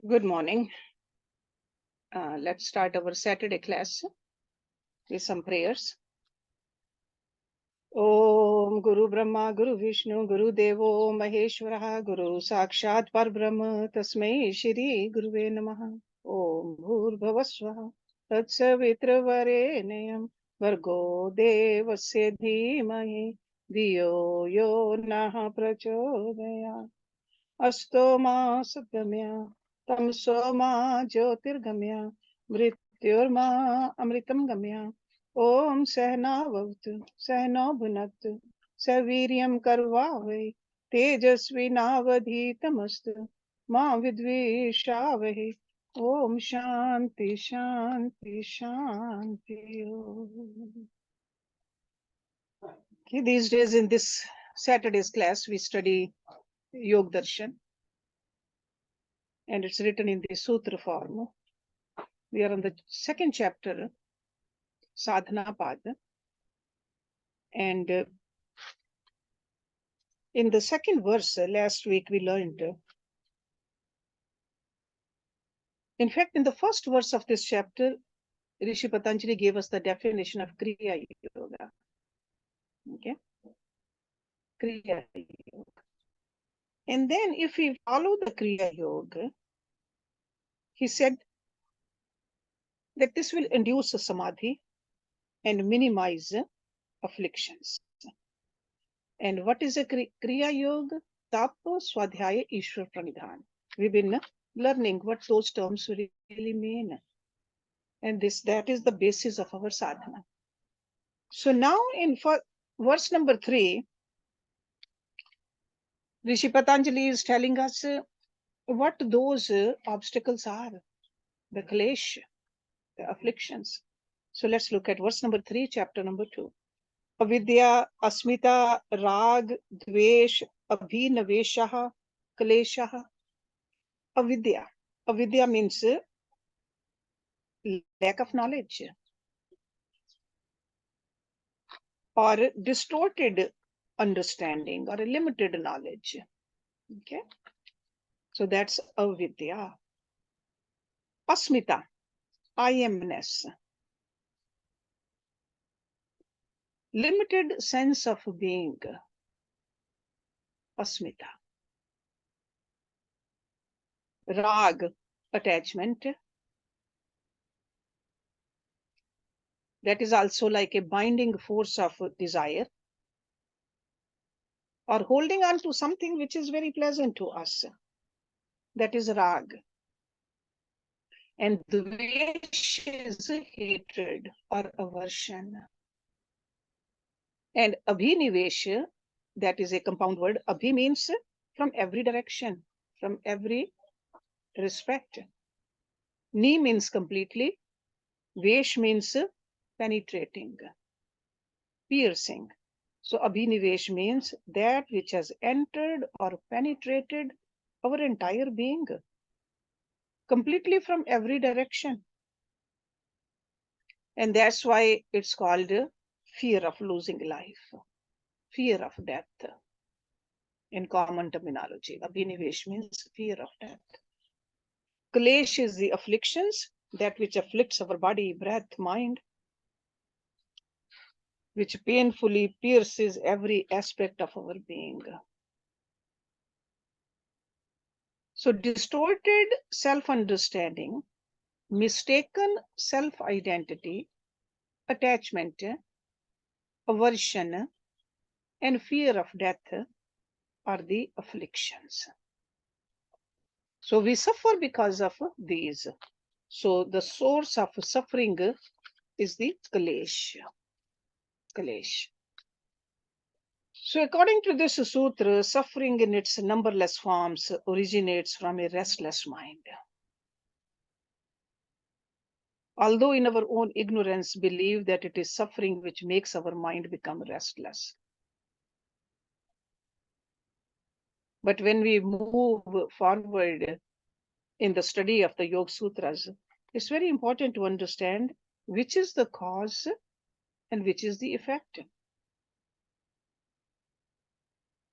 Good morning. Let's start our Saturday class with some prayers. Om Guru Brahma Guru Vishnu Guru Devo Maheshwara Guru Sakshat Parbrahma Tasmai Shri Guruve Namaha. Om Bhurbhavasvaha Tatsavitravare Vargo Devasya Dhimahi Dhiyo Yo Naha Prachodaya Asto Ma Satyamya Tamso Ma Jyotirgamya Mrityurma Amritam Gamya Om Sehna Vavtu Sehno Bhunatu Saviryam Karvavai Tejasvi Navadhitamastu Ma Vidvishavahi Om Shanti Shanti Shanti Om. Okay, these days in this Saturday's class we study Yog Darshan, and it's written in the sutra form. We are on the second chapter, Sadhana Pad, and in the second verse last week we learned, in fact in the first verse of this chapter, Rishi Patanjali gave us the definition of Kriya Yoga. Okay, Kriya Yoga. And then if we follow the Kriya Yoga, he said that this will induce a samadhi and minimize afflictions. And what is a Kriya Yoga? Tap, Swadhyaya, Ishwar Pranidhan. We've been learning what those terms really mean. And that is the basis of our sadhana. So now in verse number 3, Rishi Patanjali is telling us what those obstacles are, the kleshaah, the afflictions. So let's look at verse number 3, chapter number 2. Avidya, asmita, rag, dvesh, abhinaveshah, kleshaah. Avidya. Avidya means lack of knowledge or distorted understanding or a limited knowledge. Okay, so that's avidya. Asmita, I amness, limited sense of being. Asmita. Rag, attachment. That is also like a binding force of desire or holding on to something which is very pleasant to us. That is rag. And dvesh is hatred or aversion. And abhinivesh, that is a compound word. Abhi means from every direction, from every respect. Ni means completely. Vesh means penetrating, piercing. So abhinivesh means that which has entered or penetrated our entire being, completely from every direction. And that's why it's called fear of losing life, fear of death. In common terminology, abhinivesh means fear of death. Klesh is the afflictions, that which afflicts our body, breath, mind, which painfully pierces every aspect of our being. So distorted self-understanding, mistaken self-identity, attachment, aversion, and fear of death are the afflictions. So we suffer because of these. So the source of suffering is the klesh. Klesh. So according to this sutra, suffering in its numberless forms originates from a restless mind. Although in our own ignorance believe that it is suffering which makes our mind become restless. But when we move forward in the study of the Yog Sutras, it's very important to understand which is the cause and which is the effect.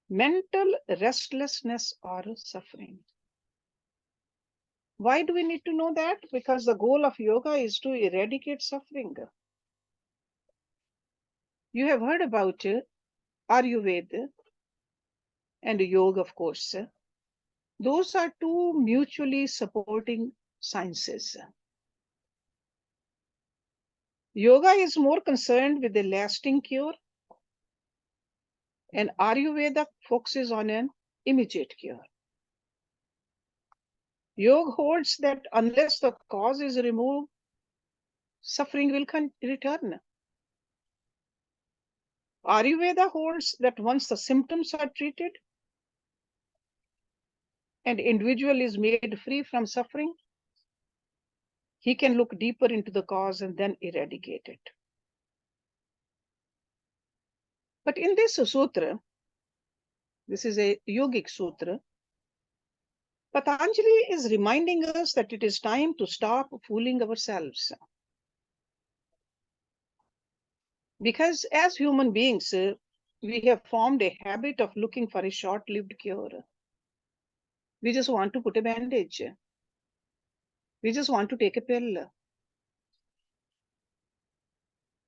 Mental restlessness or suffering. Why do we need to know that? Because the goal of yoga is to eradicate suffering. You have heard about Ayurveda and yoga, of course. Those are two mutually supporting sciences. Yoga is more concerned with a lasting cure, and Ayurveda focuses on an immediate cure. Yoga holds that unless the cause is removed, suffering will return. Ayurveda holds that once the symptoms are treated, an individual is made free from suffering, he can look deeper into the cause and then eradicate it. But in this sutra, this is a yogic sutra, Patanjali is reminding us that it is time to stop fooling ourselves. Because as human beings, we have formed a habit of looking for a short-lived cure. We just want to put a bandage. We just want to take a pill.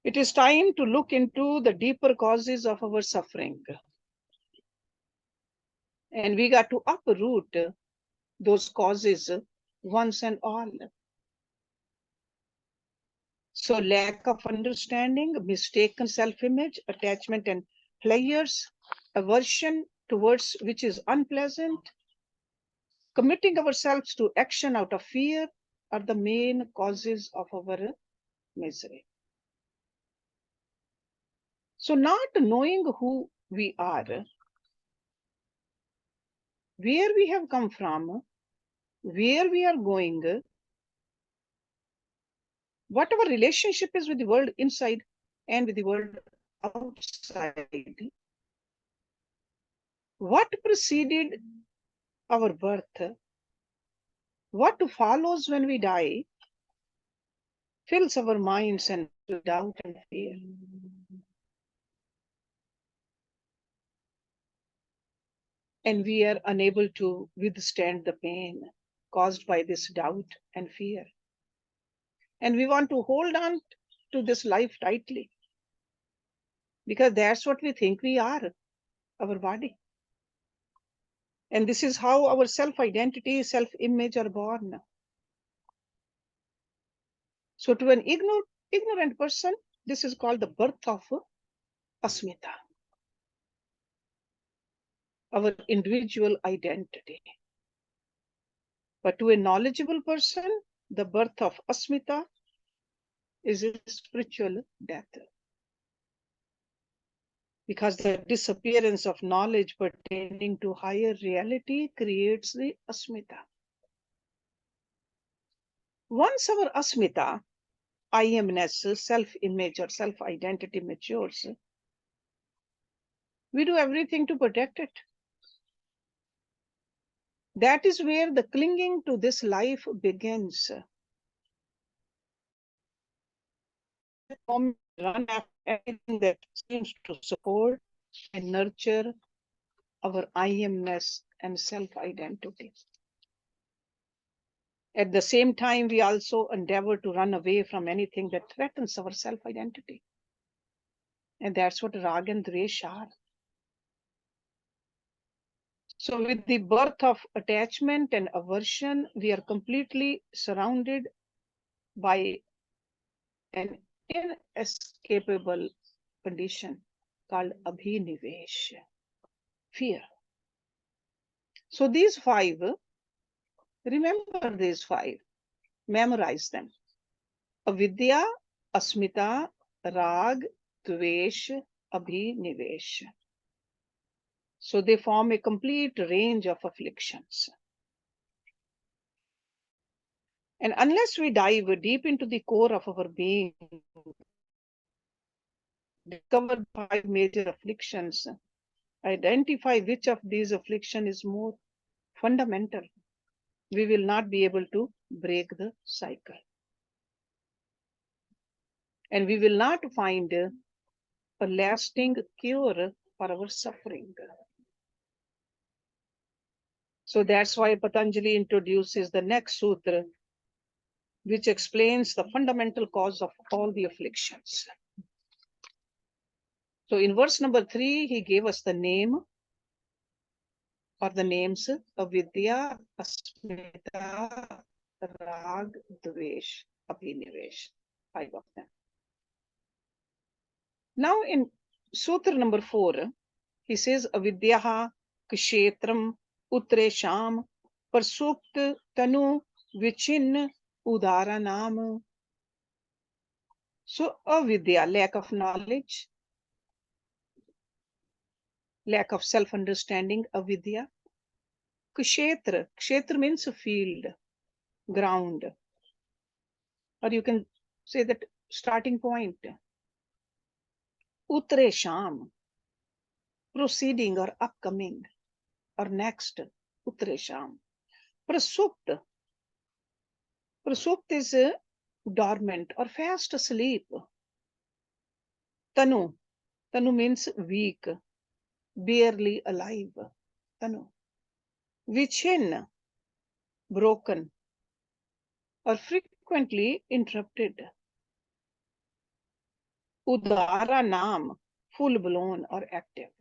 It is time to look into the deeper causes of our suffering. And we got to uproot those causes once and all. So lack of understanding, mistaken self-image, attachment and pleasures, aversion towards which is unpleasant, committing ourselves to action out of fear are the main causes of our misery. So not knowing who we are, where we have come from, where we are going, what our relationship is with the world inside and with the world outside, what preceded our birth, what follows when we die, fills our minds and doubt and fear. And we are unable to withstand the pain caused by this doubt and fear. And we want to hold on to this life tightly because that's what we think we are, our body. And this is how our self-identity, self-image are born. So to an ignorant person, this is called the birth of asmita, our individual identity. But to a knowledgeable person, the birth of asmita is a spiritual death. Because the disappearance of knowledge pertaining to higher reality creates the asmita. Once our asmita, I amness, self-image or self-identity matures, we do everything to protect it. That is where the clinging to this life begins. Run after anything that seems to support and nurture our I amness and self-identity. At the same time, we also endeavor to run away from anything that threatens our self-identity. And that's what rag and dvesh are. So with the birth of attachment and aversion, we are completely surrounded by an inescapable condition called abhinivesh, fear. So these five, remember these five, memorize them. Avidya, asmita, rag, dvesh, abhinivesh. So they form a complete range of afflictions. And unless we dive deep into the core of our being, discover 5 major afflictions, identify which of these afflictions is more fundamental, we will not be able to break the cycle. And we will not find a lasting cure for our suffering. So that's why Patanjali introduces the next sutra, which explains the fundamental cause of all the afflictions. So in verse number 3, he gave us the name or the names Avidya, Asmita, Rag, Dvesh, Abhinivesh, 5 of them. Now in sutra number 4, he says Avidya, kshetram, uttareshan, prasuptatanuvichchhinnodaranam. So avidya, lack of knowledge, lack of self-understanding, avidya. Kshetra, kshetra means a field, ground, or you can say that starting point. Uttareshan, proceeding or upcoming or next, uttareshan. Prasupt, prasupt is dormant or fast asleep. Tanu, tanu means weak, barely alive. Tanu. Vichin, broken or frequently interrupted. Udaranam, full blown or active.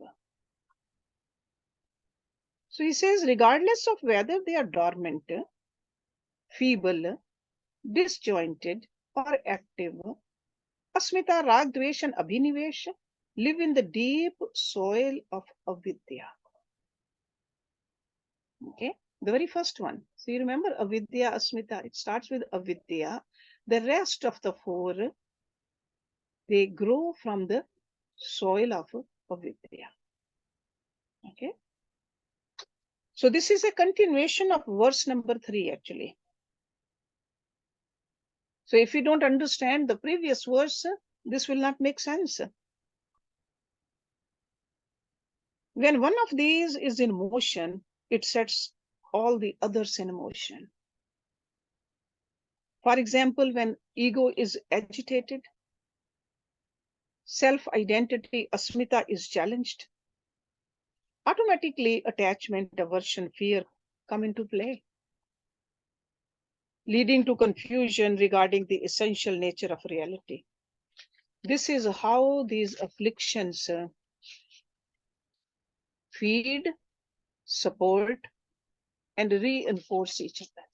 So he says, regardless of whether they are dormant, feeble, disjointed, or active, Asmita, Rag, Dvesh, and Abhinivesh live in the deep soil of Avidya. Okay, the very first one. So you remember Avidya, Asmita, it starts with Avidya. The rest of the 4, they grow from the soil of Avidya. Okay. So this is a continuation of verse number 3, actually. So if you don't understand the previous verse, this will not make sense. When one of these is in motion, it sets all the others in motion. For example, when ego is agitated, self-identity, asmita, is challenged, automatically attachment, aversion, fear come into play, leading to confusion regarding the essential nature of reality. This is how these afflictions feed, support, and reinforce each other.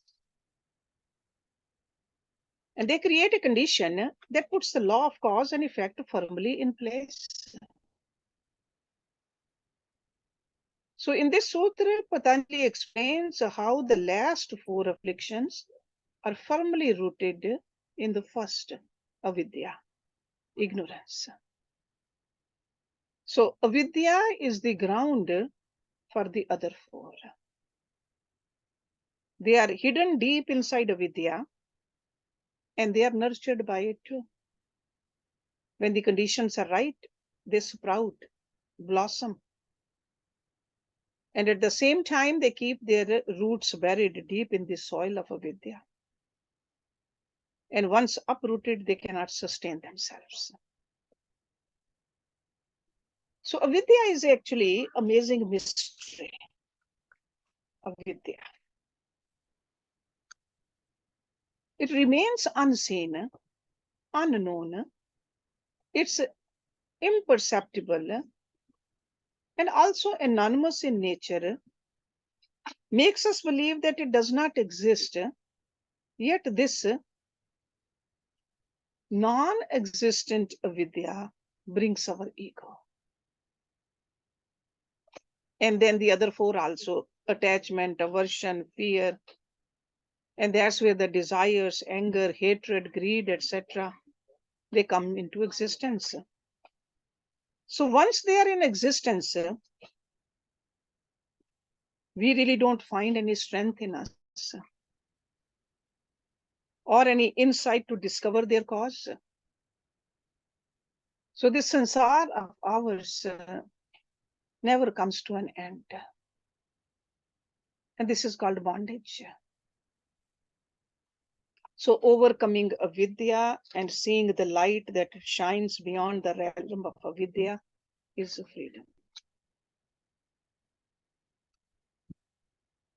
And they create a condition that puts the law of cause and effect firmly in place. So in this sutra, Patanjali explains how the last 4 afflictions are firmly rooted in the first, avidya, ignorance. So avidya is the ground for the other 4. They are hidden deep inside avidya, and they are nurtured by it too. When the conditions are right, they sprout, blossom. And at the same time, they keep their roots buried deep in the soil of avidya. And once uprooted, they cannot sustain themselves. So avidya is actually amazing mystery. Avidya. It remains unseen, unknown. It's imperceptible and also anonymous in nature, makes us believe that it does not exist. Yet this non-existent avidya brings our ego. And then the other 4 also, attachment, aversion, fear. And that's where the desires, anger, hatred, greed, etc., they come into existence. So once they are in existence, we really don't find any strength in us or any insight to discover their cause. So this sansar of ours never comes to an end. And this is called bondage. So overcoming avidya and seeing the light that shines beyond the realm of avidya is freedom.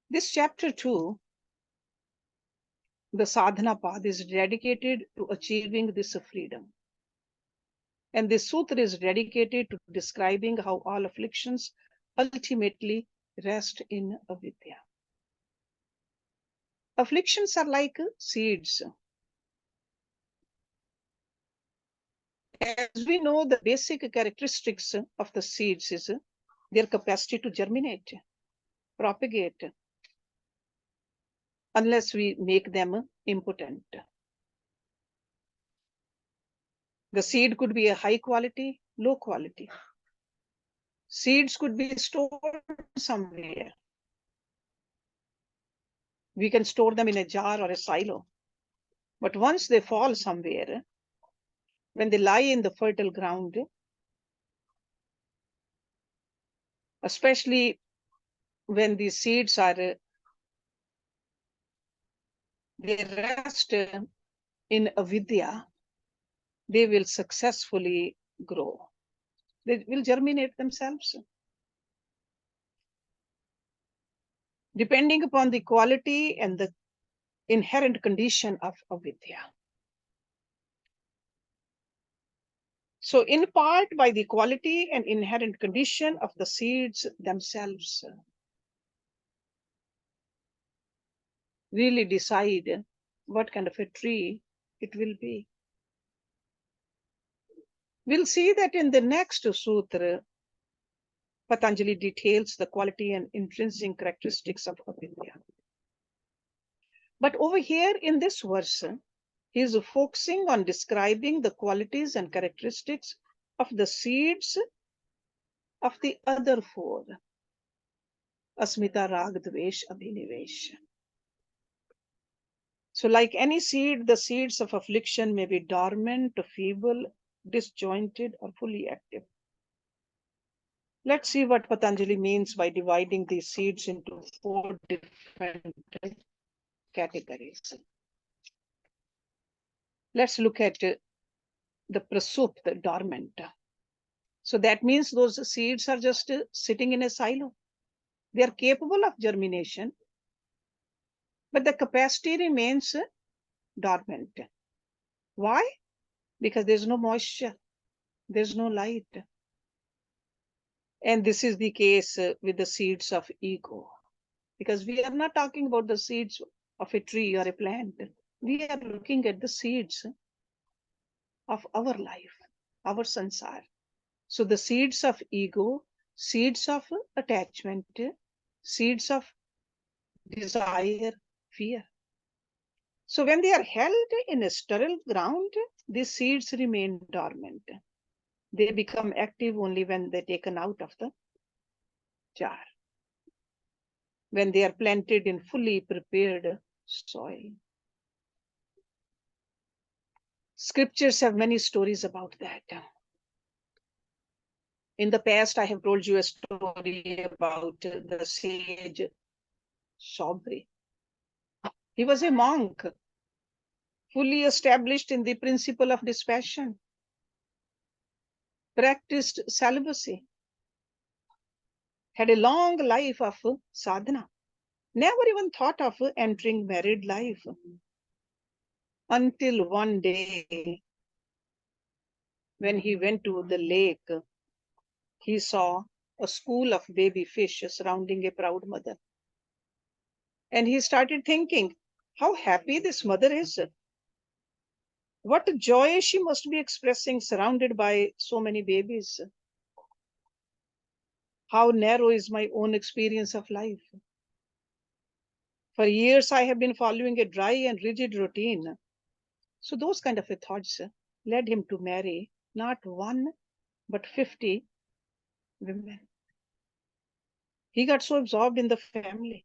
This chapter 2, the Sadhana Pad, is dedicated to achieving this freedom. And this sutra is dedicated to describing how all afflictions ultimately rest in Avidya. Afflictions are like seeds. As we know, the basic characteristics of the seeds is their capacity to germinate, propagate, unless we make them impotent. The seed could be a high quality, low quality. Seeds could be stored somewhere. We can store them in a jar or a silo. But once they fall somewhere, when they lie in the fertile ground, especially when these seeds are, they rest in Avidya, they will successfully grow. They will germinate themselves. Depending upon the quality and the inherent condition of Avidya. So in part by the quality and inherent condition of the seeds themselves, really decide what kind of a tree it will be. We'll see that in the next sutra, Patanjali details the quality and intrinsic characteristics of Avidya. But over here in this verse, he is focusing on describing the qualities and characteristics of the seeds of the other four. Asmitaragadveshabhiniveshah. So like any seed, the seeds of affliction may be dormant, feeble, disjointed, or fully active. Let's see what Patanjali means by dividing these seeds into four different categories. Let's look at the prasupt, the dormant. So that means those seeds are just sitting in a silo. They are capable of germination, but the capacity remains dormant. Why? Because there's no moisture, there's no light. And this is the case with the seeds of ego, because we are not talking about the seeds of a tree or a plant. We are looking at the seeds of our life, our sansar. So the seeds of ego, seeds of attachment, seeds of desire, fear. So when they are held in a sterile ground, these seeds remain dormant. They become active only when they're taken out of the jar, when they are planted in fully prepared soil. Scriptures have many stories about that. In the past, I have told you a story about the sage Saubri. He was a monk, fully established in the principle of dispassion, practiced celibacy, had a long life of sadhana, never even thought of entering married life. Until one day, when he went to the lake, he saw a school of baby fish surrounding a proud mother. And he started thinking, how happy this mother is. What joy she must be expressing surrounded by so many babies. How narrow is my own experience of life. For years, I have been following a dry and rigid routine. So those kind of thoughts led him to marry not one, but 50 women. He got so absorbed in the family.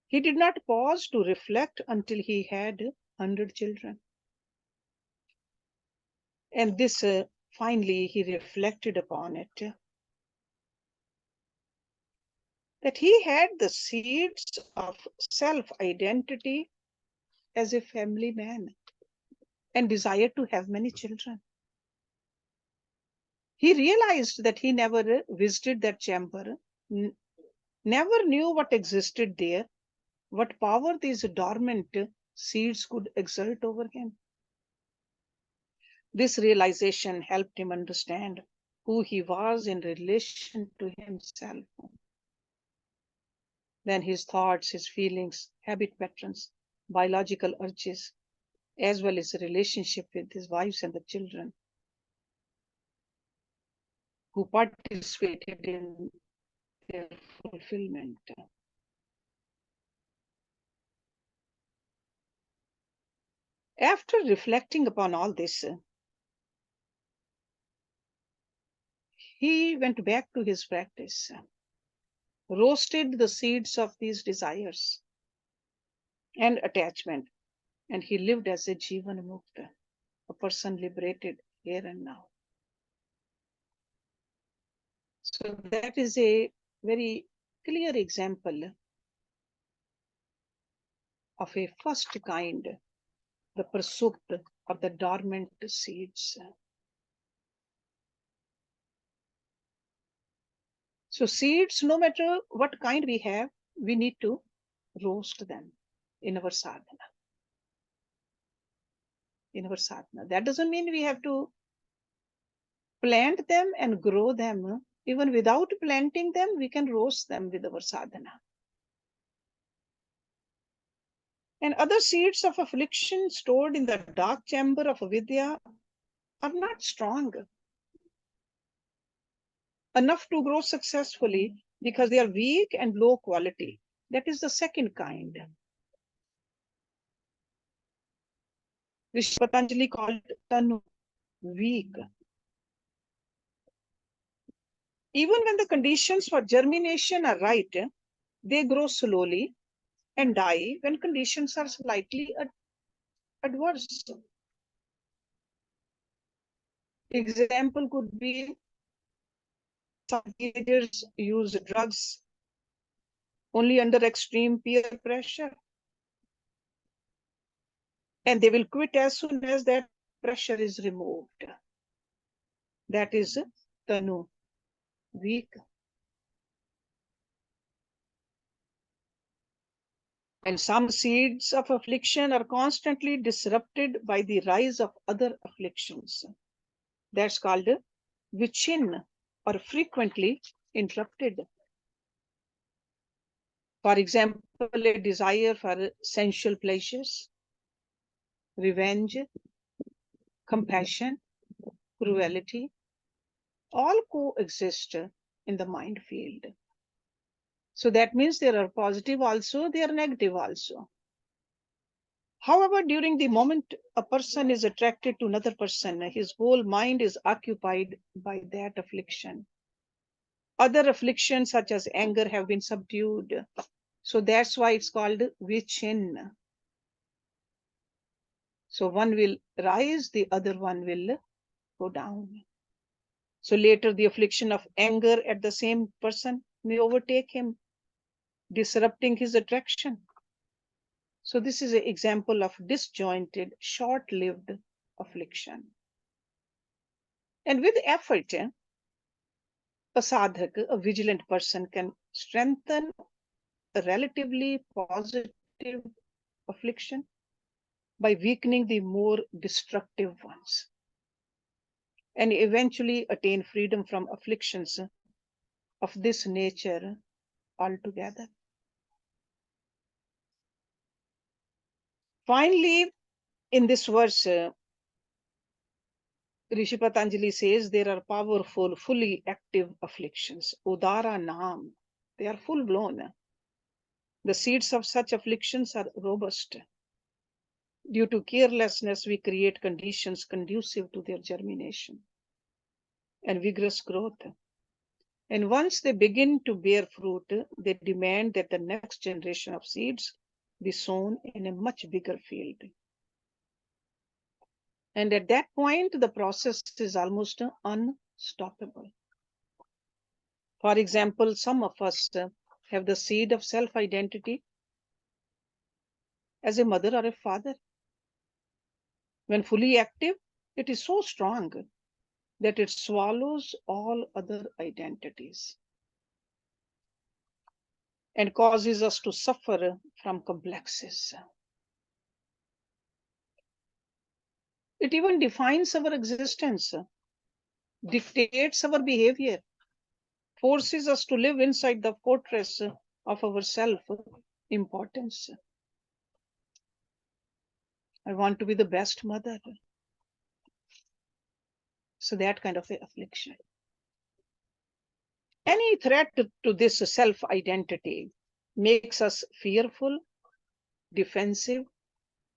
He did not pause to reflect until he had 100 children. And this, finally, he reflected upon it, that he had the seeds of self-identity as a family man and desired to have many children. He realized that he never visited that chamber never knew what existed there, what power these dormant seeds could exert over him. This realization helped him understand who he was in relation to himself. Then his thoughts, his feelings, habit patterns, biological urges, as well as a relationship with his wives and the children who participated in their fulfillment. After reflecting upon all this, he went back to his practice, roasted the seeds of these desires and attachment, and he lived as a Jivan Mukta, a person liberated here and now. So that is a very clear example of a first kind, the prasupt or the dormant seeds. So seeds, no matter what kind we have, we need to roast them in our sadhana. In our sadhana. That doesn't mean we have to plant them and grow them. Even without planting them, we can roast them with our sadhana. And other seeds of affliction stored in the dark chamber of Avidya are not strong enough to grow successfully because they are weak and low quality. That is the second kind, which Patanjali called tanu, weak. Even when the conditions for germination are right, they grow slowly and die when conditions are slightly adverse. Example could be some teenagers use drugs only under extreme peer pressure, and they will quit as soon as that pressure is removed. That is tanu, weak. And some seeds of affliction are constantly disrupted by the rise of other afflictions. That's called vichin, or frequently interrupted. For example, a desire for sensual pleasures, revenge, compassion, cruelty, all coexist in the mind field. So that means there are positive also, there are negative also. However, during the moment a person is attracted to another person, his whole mind is occupied by that affliction. Other afflictions such as anger have been subdued. So that's why it's called vichin. So one will rise, the other one will go down. So later the affliction of anger at the same person may overtake him, disrupting his attraction. So this is an example of disjointed, short-lived affliction. And with effort, a sadhak, a vigilant person, can strengthen a relatively positive affliction by weakening the more destructive ones, and eventually attain freedom from afflictions of this nature altogether. Finally, in this verse, Rishi Patanjali says there are powerful, fully active afflictions, uttareshan. They are full blown. The seeds of such afflictions are robust. Due to carelessness, we create conditions conducive to their germination and vigorous growth. And once they begin to bear fruit, they demand that the next generation of seeds be sown in a much bigger field. And at that point, the process is almost unstoppable. For example, some of us have the seed of self-identity as a mother or a father. When fully active, it is so strong that it swallows all other identities. and causes us to suffer from complexes. It even defines our existence, dictates our behavior, forces us to live inside the fortress of our self-importance. I want to be the best mother. So that kind of affliction. Any threat to this self-identity makes us fearful, defensive,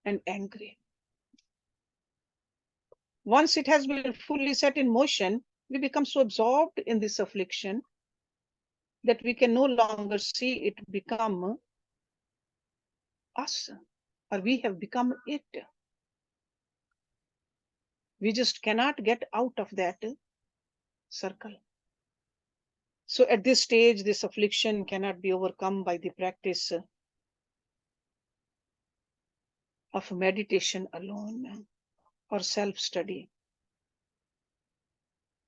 and angry. Once it has been fully set in motion, we become so absorbed in this affliction that we can no longer see it become us, or we have become it. We just cannot get out of that circle. So at this stage, this affliction cannot be overcome by the practice of meditation alone or self-study.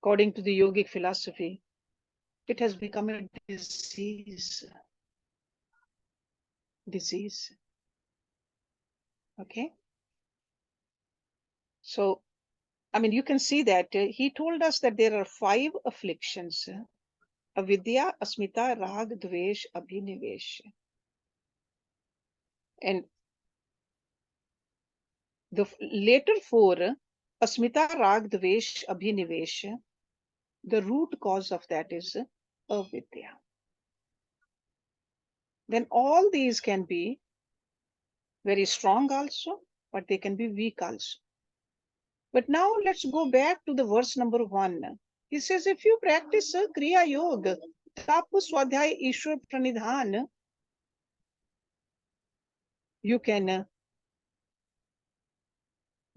According to the yogic philosophy, it has become a disease. Okay? So, I mean, you can see that he told us that there are 5 afflictions. Avidya, Asmita, Rag, Dvesh, Abhinivesh. And the later 4, Asmita, Rag, Dvesh, Abhinivesh, the root cause of that is Avidya. Then all these can be very strong also, but they can be weak also. But now let's go back to the verse number 1. He says, if you practice Kriya Yoga, Tap, Swadhyay, Ishwar Pranidhan, you can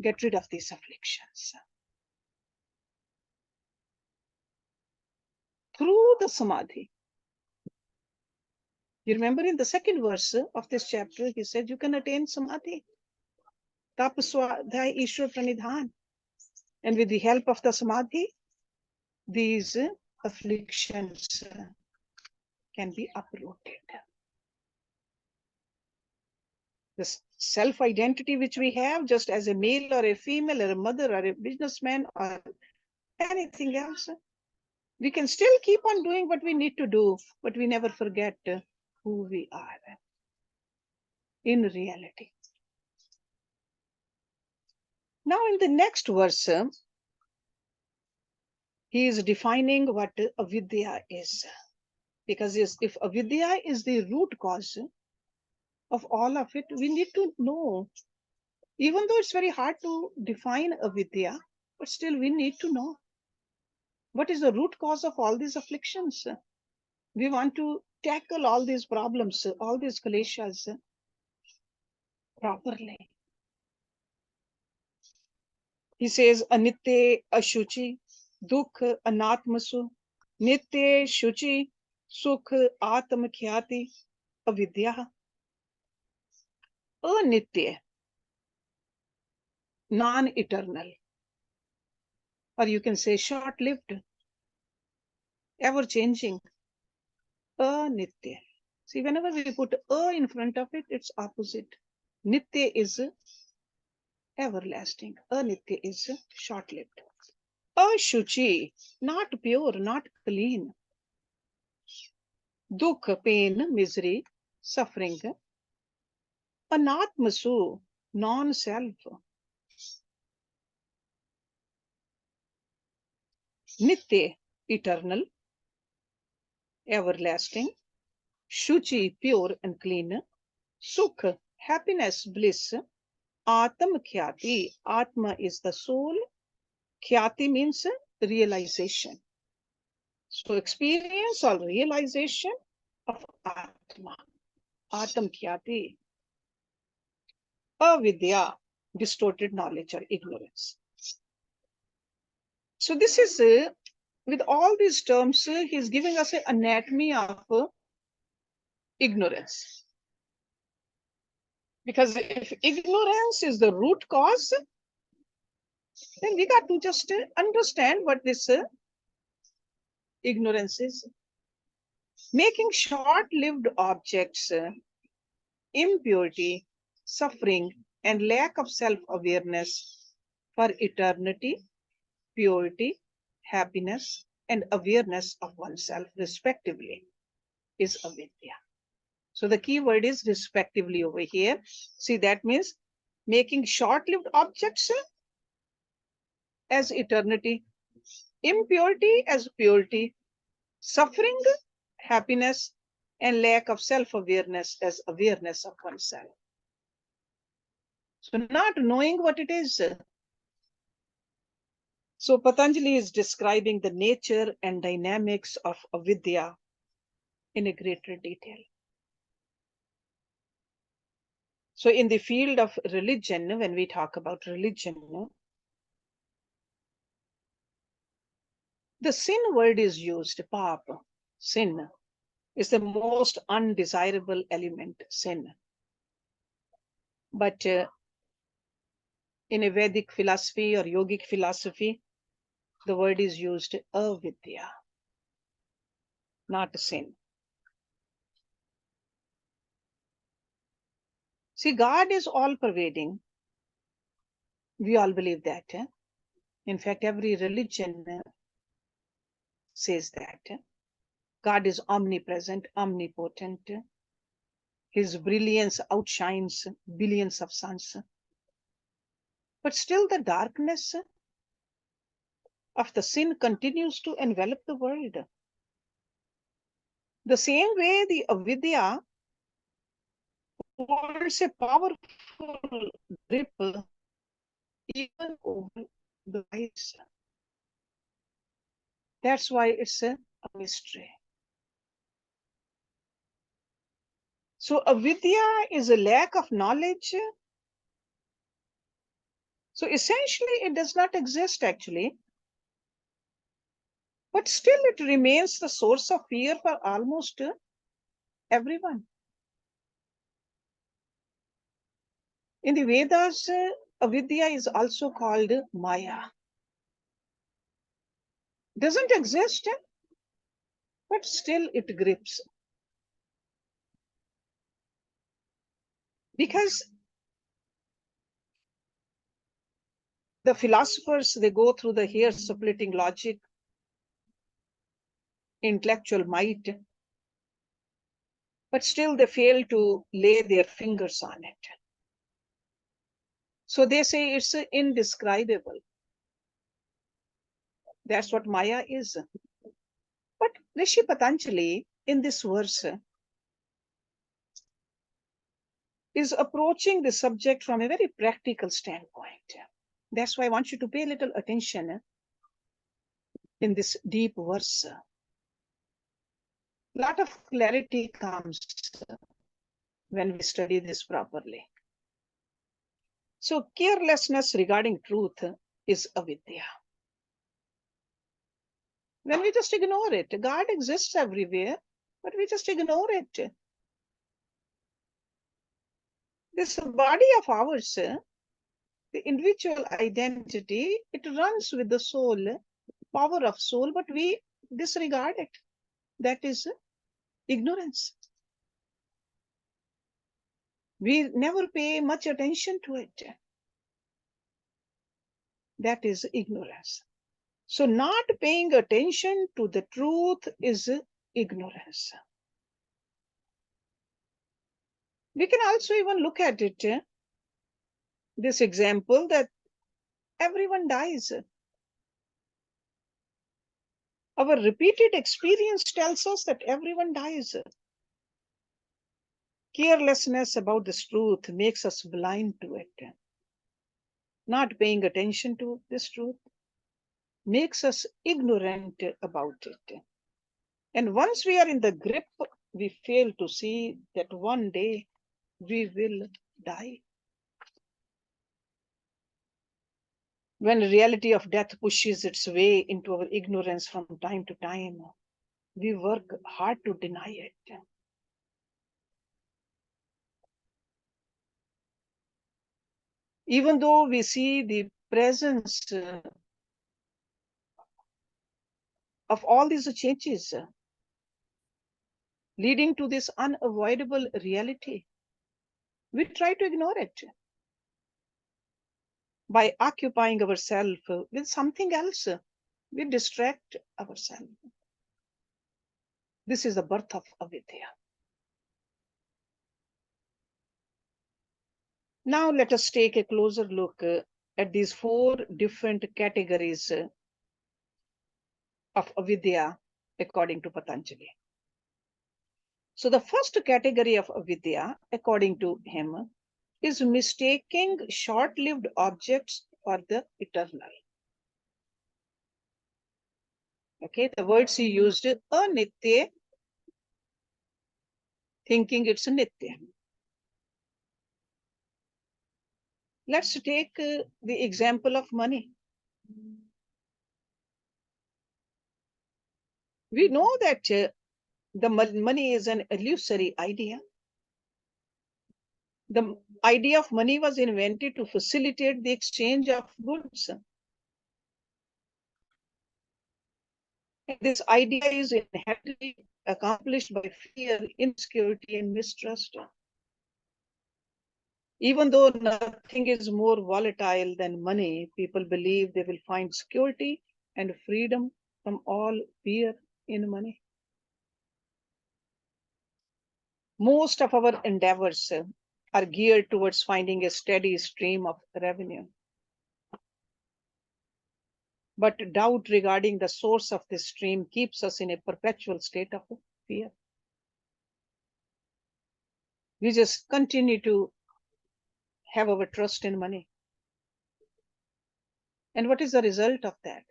get rid of these afflictions. Through the Samadhi. You remember in the second verse of this chapter, he said, you can attain Samadhi. Tap, Swadhyay, Ishwar Pranidhan. And with the help of the Samadhi, these afflictions can be uprooted. The self-identity which we have just as a male or a female or a mother or a businessman or anything else, we can still keep on doing what we need to do, but we never forget who we are in reality. Now in the next verse, he is defining what avidya is. Because if avidya is the root cause of all of it, we need to know. Even though it's very hard to define avidya, but still we need to know. What is the root cause of all these afflictions? We want to tackle all these problems, all these kleshas properly. He says, Anitya ashuchi, dukh anatmasu, nitya shuchi, sukh atmakhyati, avidya. Anitya, non-eternal, or you can say short-lived, ever-changing, anitya. See, whenever we put a in front of it, it's opposite. Nitya is everlasting. Anitya is short-lived. Ashuchi, not pure, not clean. Dukh, pain, misery, suffering. Anatmasu, non-self. Nitya, eternal, everlasting. Shuchi, pure and clean. Sukh, happiness, bliss. Atmakhyati, Atma is the soul. Khyati means realization. So experience or realization of Atma. Atamkhyati. Avidya, distorted knowledge or ignorance. So this is, with all these terms, he's giving us an anatomy of ignorance. Because if ignorance is the root cause, then we got to just understand what this ignorance is. making short-lived objects, impurity, suffering, and lack of self-awareness for eternity, purity, happiness, and awareness of oneself, respectively, is avidya. So the key word is respectively over here. See, that means making short-lived objects as eternity, impurity as purity, suffering, happiness, and lack of self-awareness as awareness of oneself. So not knowing what it is. So Patanjali is describing the nature and dynamics of avidya in a greater detail. So in the field of religion, when we talk about religion, the sin word is used, papa, sin, is the most undesirable element, sin. But in a Vedic philosophy or yogic philosophy, the word is used avidya, not sin. See, God is all-pervading. We all believe that. In fact, every religion says that. God is omnipresent, omnipotent. His brilliance outshines billions of suns. But still the darkness of the sin continues to envelop the world. The same way the avidya holds a powerful grip even over the lives. That's why it's a mystery. So avidya is a lack of knowledge. So essentially it does not exist actually. But still it remains the source of fear for almost everyone. In the Vedas, avidya is also called maya. Doesn't exist, but still it grips. Because the philosophers, they go through the hair-splitting logic, intellectual might, but still they fail to lay their fingers on it. So they say it's indescribable. That's what maya is. But Rishi Patanjali, in this verse, is approaching the subject from a very practical standpoint. That's why I want you to pay a little attention in this deep verse. A lot of clarity comes when we study this properly. So carelessness regarding truth is avidya. When we just ignore it, God exists everywhere, but we just ignore it. This body of ours, the individual identity, it runs with the soul, power of soul, but we disregard it. That is ignorance. We never pay much attention to it. That is ignorance. So not paying attention to the truth is ignorance. We can also even look at it, this example that everyone dies. Our repeated experience tells us that everyone dies. Carelessness about this truth makes us blind to it. Not paying attention to this truth makes us ignorant about it. And once we are in the grip, we fail to see that one day we will die. When the reality of death pushes its way into our ignorance from time to time, we work hard to deny it. Even though we see the presence of all these changes, leading to this unavoidable reality. We try to ignore it by occupying ourselves with something else. We distract ourselves. This is the birth of Avidya. Now let us take a closer look at these 4 different categories of Avidya according to Patanjali. So the first category of Avidya, according to him, is mistaking short-lived objects for the eternal. Okay, the words he used, anitya, thinking it's a nitya. Let's take the example of money. We know that the money is an illusory idea. The idea of money was invented to facilitate the exchange of goods. And this idea is inherently accomplished by fear, insecurity, and mistrust. Even though nothing is more volatile than money, people believe they will find security and freedom from all fear in money. Most of our endeavors are geared towards finding a steady stream of revenue. But doubt regarding the source of this stream keeps us in a perpetual state of fear. We just continue to have our trust in money. And what is the result of that?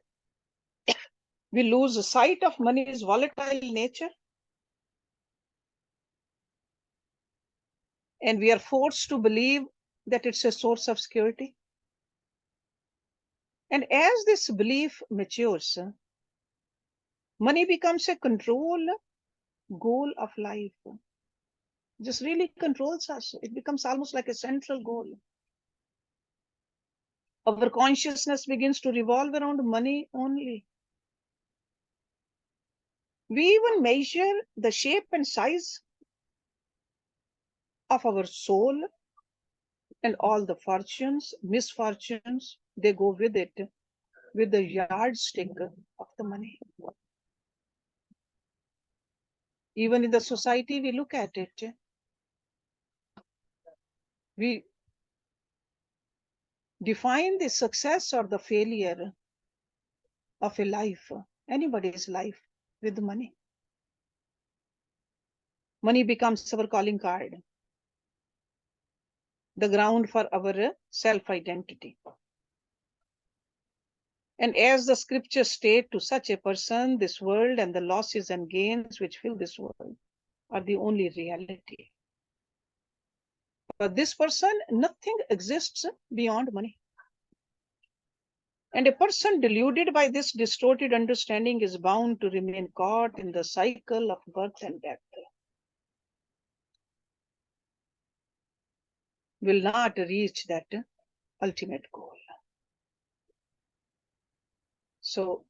We lose sight of money's volatile nature. And we are forced to believe that it's a source of security. And as this belief matures, money becomes a control goal of life. Just really controls us. It becomes almost like a central goal. Our consciousness begins to revolve around money only. We even measure the shape and size of our soul, and all the fortunes, misfortunes, they go with it, with the yardstick of the money. Even in the society, we look at it. We define the success or the failure of a life, anybody's life, with money. Money becomes our calling card, the ground for our self-identity. And as the scriptures state, to such a person, this world and the losses and gains which fill this world are the only reality. For this person, nothing exists beyond money. And a person deluded by this distorted understanding is bound to remain caught in the cycle of birth and death. Will not reach that ultimate goal. So,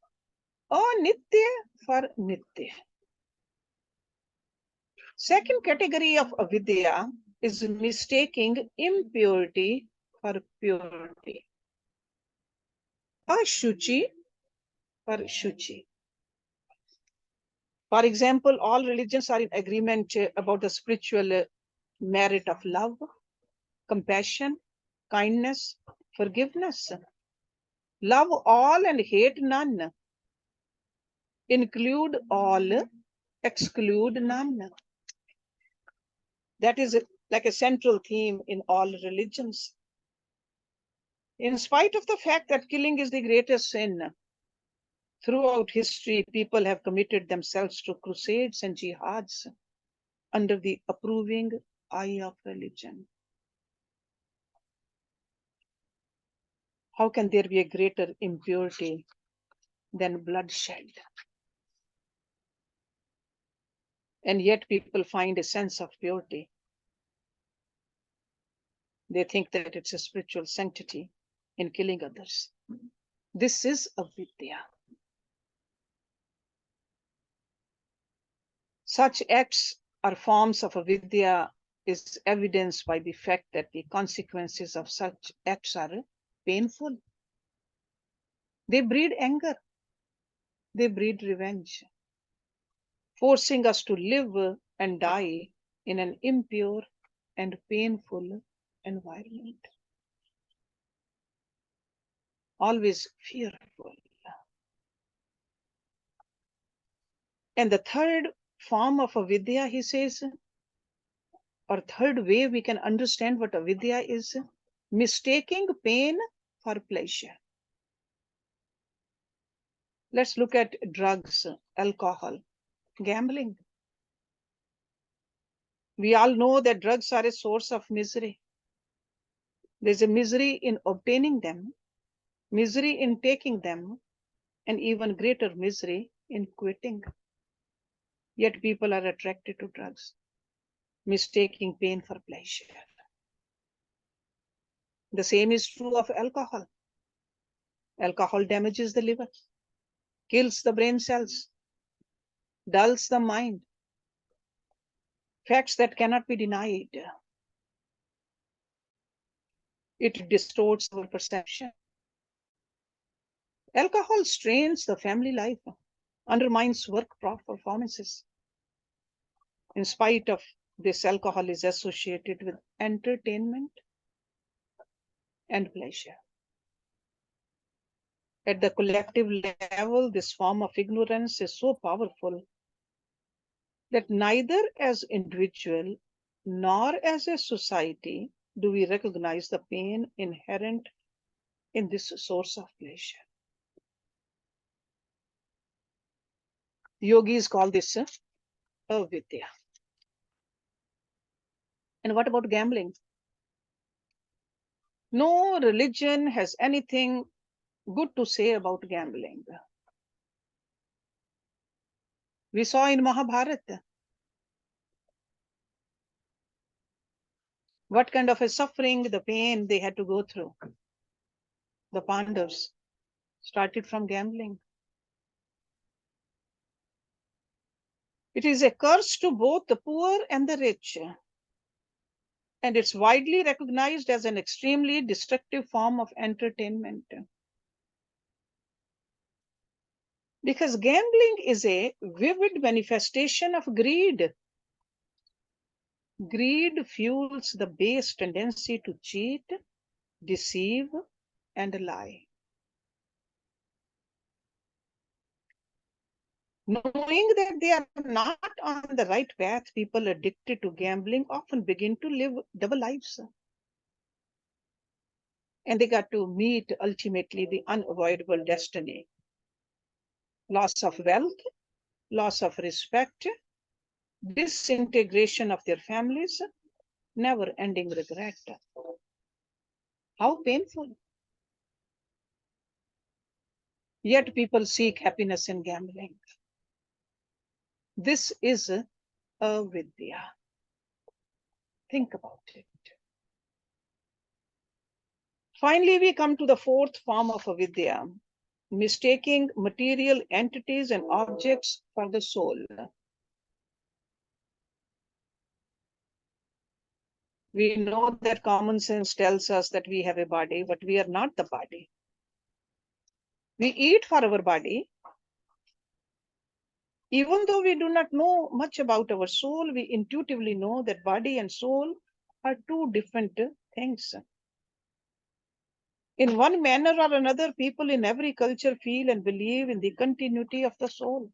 anitya for nitya. Second category of avidya is mistaking impurity for purity. Ashuchi for shuchi. For example, all religions are in agreement about the spiritual merit of love, compassion, kindness, forgiveness. Love all and hate none. Include all, exclude none. That is like a central theme in all religions. In spite of the fact that killing is the greatest sin, throughout history, people have committed themselves to crusades and jihads under the approving eye of religion. How can there be a greater impurity than bloodshed? And yet people find a sense of purity. They think that it's a spiritual sanctity in killing others. This is avidya. Such acts are forms of avidya is evidenced by the fact that the consequences of such acts are painful. They breed anger. They breed revenge, forcing us to live and die in an impure and painful environment. Always fearful. And the third form of avidya, he says, or third way we can understand what avidya is, mistaking pain for pleasure. Let's look at drugs, alcohol, gambling. We all know that drugs are a source of misery. There's a misery in obtaining them, misery in taking them, and even greater misery in quitting. Yet people are attracted to drugs, mistaking pain for pleasure. The same is true of alcohol. Alcohol damages the liver, kills the brain cells, dulls the mind. Facts that cannot be denied. It distorts our perception. Alcohol strains the family life, undermines work performances. In spite of this, alcohol is associated with entertainment and pleasure. At the collective level, this form of ignorance is so powerful that neither as individual nor as a society do we recognize the pain inherent in this source of pleasure. Yogis call this avidya. And what about gambling? No religion has anything good to say about gambling. We saw in Mahabharata what kind of a suffering, the pain they had to go through. The Pandavas started from gambling. It is a curse to both the poor and the rich. And it's widely recognized as an extremely destructive form of entertainment. Because gambling is a vivid manifestation of greed. Greed fuels the base tendency to cheat, deceive, and lie. Knowing that they are not on the right path, people addicted to gambling often begin to live double lives. And they got to meet ultimately the unavoidable destiny. Loss of wealth, loss of respect, disintegration of their families, never-ending regret. How painful. Yet people seek happiness in gambling. This is avidya. Think about it. Finally, we come to the fourth form of avidya, mistaking material entities and objects for the soul. We know that common sense tells us that we have a body, but we are not the body. We eat for our body. Even though we do not know much about our soul, we intuitively know that body and soul are two different things. In one manner or another, people in every culture feel and believe in the continuity of the soul.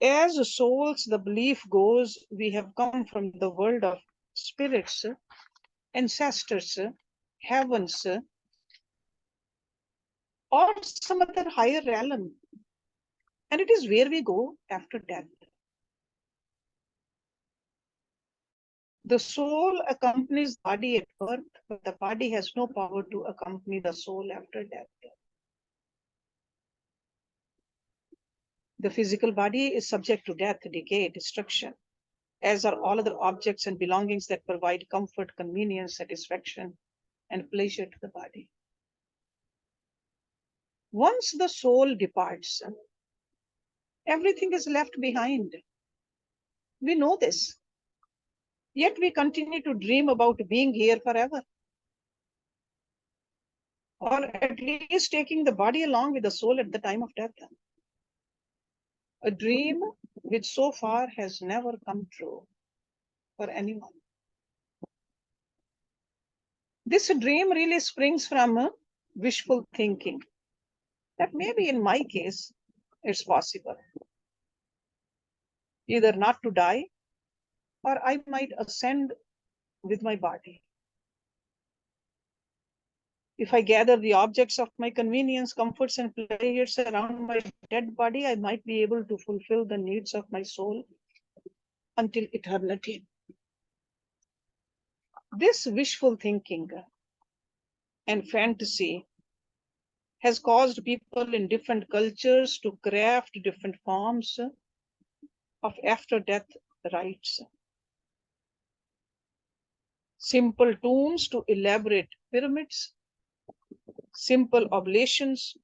As souls, the belief goes, we have come from the world of spirits, ancestors, heavens, or some other higher realm. And it is where we go after death. The soul accompanies the body at birth, but the body has no power to accompany the soul after death. The physical body is subject to death, decay, destruction, as are all other objects and belongings that provide comfort, convenience, satisfaction, and pleasure to the body. Once the soul departs, everything is left behind. We know this. Yet we continue to dream about being here forever. Or at least taking the body along with the soul at the time of death. A dream which so far has never come true for anyone. This dream really springs from wishful thinking. That maybe in my case, it's possible. Either not to die, or I might ascend with my body. If I gather the objects of my convenience, comforts, and pleasures around my dead body, I might be able to fulfill the needs of my soul until eternity. This wishful thinking and fantasy has caused people in different cultures to craft different forms of after-death rites. Simple tombs to elaborate pyramids, simple oblations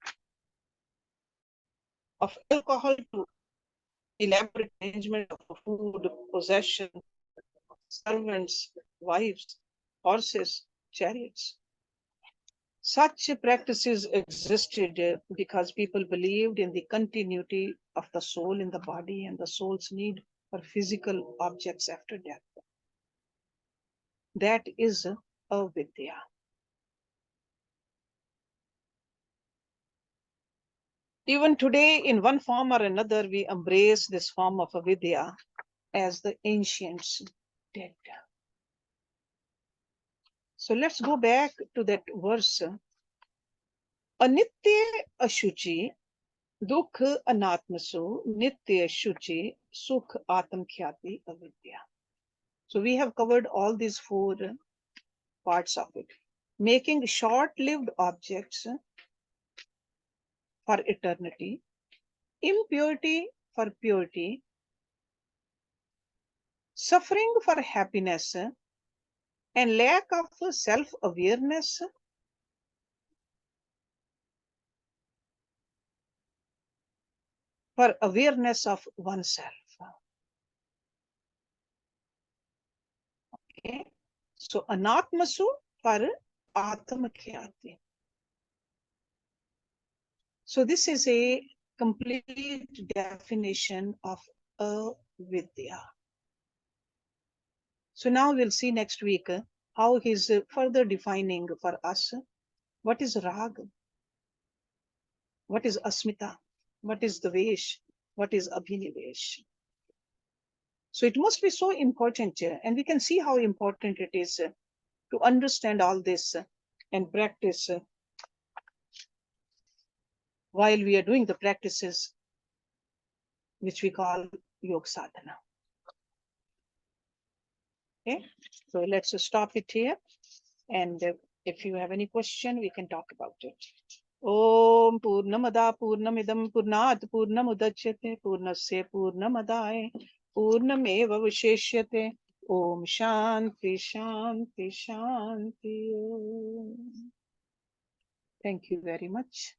of alcohol to elaborate arrangement of food, possession, servants, wives, horses, chariots. Such practices existed because people believed in the continuity of the soul in the body and the soul's need for physical objects after death. That is Avidya. Even today, in one form or another, we embrace this form of Avidya as the ancients did. So let's go back to that verse. Anitya ashuchi dukh anatmasu nitya shuchi sukh atmakhyatiravidya. So we have covered all these four parts of it. Making short-lived objects for eternity, impurity for purity, suffering for happiness, and lack of self-awareness for awareness of oneself. Okay, so anatmasu for atmakhyati. So this is a complete definition of Avidya. So now we'll see next week how he's further defining for us what is raga, what is asmita, what is dvesh, what is abhinivesh. So it must be so important, and we can see how important it is to understand all this and practice while we are doing the practices which we call Yog Sadhana. Okay, so let's stop it here. And if you have any question, we can talk about it. Om Purnamada Purnamidam Purnat Purnamudachyate Purnasya Purnamadaya Purnameva Visheshyate. Om Shanti Shanti Shanti. Thank you very much.